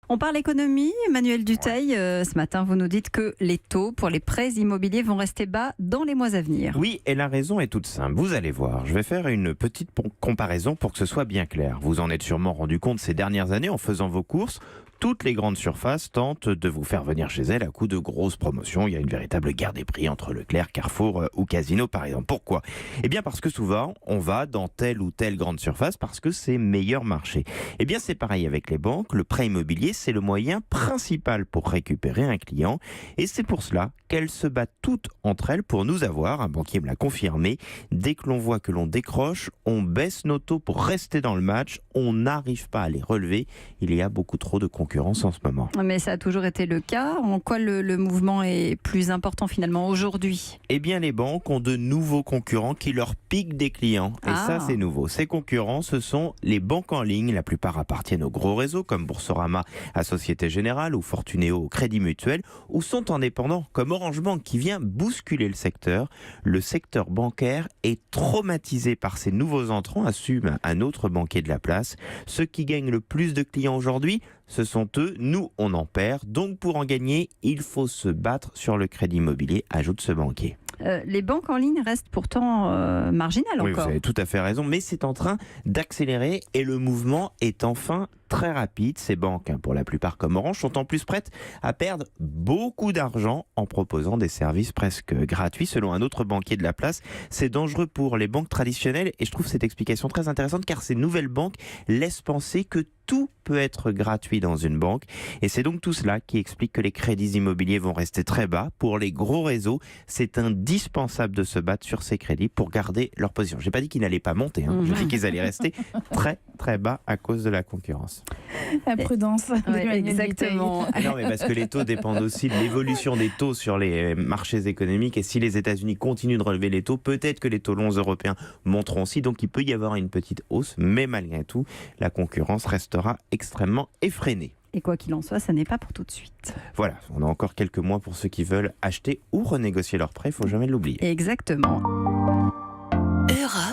On parle économie, Emmanuel Dutheil. Ce matin, vous nous dites que les taux pour les prêts immobiliers vont rester bas dans les mois à venir. Oui, et la raison est toute simple. Vous allez voir, je vais faire une petite comparaison pour que ce soit bien clair. Vous en êtes sûrement rendu compte ces dernières années en faisant vos courses. Toutes les grandes surfaces tentent de vous faire venir chez elles à coup de grosses promotions. Il y a une véritable guerre des prix entre Leclerc, Carrefour ou Casino par exemple. Pourquoi ? Eh bien parce que souvent, on va dans telle ou telle grande surface parce que c'est meilleur marché. Eh bien c'est pareil avec les banques. Le prêt immobilier, c'est le moyen principal pour récupérer un client. Et c'est pour cela qu'elles se battent toutes entre elles pour nous avoir. Un banquier me l'a confirmé. Dès que l'on voit que l'on décroche, on baisse nos taux pour rester dans le match. On n'arrive pas à les relever. Il y a beaucoup trop de concurrence en ce moment. Mais ça a toujours été le cas. En quoi le mouvement est plus important finalement aujourd'hui ? Eh bien, les banques ont de nouveaux concurrents qui leur piquent des clients. Et ça, c'est nouveau. Ces concurrents, ce sont les banques en ligne. La plupart appartiennent aux gros réseaux comme Boursorama à Société Générale ou Fortunéo au Crédit Mutuel, ou sont indépendants comme Orange Bank qui vient bousculer le secteur. Le secteur bancaire est traumatisé par ces nouveaux entrants, assume un autre banquier de la place. Ceux qui gagnent le plus de clients aujourd'hui, ce sont eux, nous on en perd, donc pour en gagner, il faut se battre sur le crédit immobilier, ajoute ce banquier. Les banques en ligne restent pourtant marginales Oui, encore. vous avez tout à fait raison, mais c'est en train d'accélérer et le mouvement est enfin très rapide. Ces banques, pour la plupart comme Orange, sont en plus prêtes à perdre beaucoup d'argent en proposant des services presque gratuits. Selon un autre banquier de la place, c'est dangereux pour les banques traditionnelles et je trouve cette explication très intéressante car ces nouvelles banques laissent penser que tout peut être gratuit dans une banque et c'est donc tout cela qui explique que les crédits immobiliers vont rester très bas. Pour les gros réseaux, c'est indispensable de se battre sur ces crédits pour garder leur position. J'ai pas dit qu'ils n'allaient pas monter, je dis qu'ils allaient rester très très bas à cause de la concurrence. La prudence. Exactement. Non, mais parce que les taux dépendent aussi de l'évolution des taux sur les marchés économiques et si les États-Unis continuent de relever les taux, peut-être que les taux longs européens monteront aussi, donc il peut y avoir une petite hausse, mais malgré tout, la concurrence restera extrêmement effrénée. Et quoi qu'il en soit, ça n'est pas pour tout de suite. Voilà, on a encore quelques mois pour ceux qui veulent acheter ou renégocier leur prêt, il ne faut jamais l'oublier. Exactement. Europe.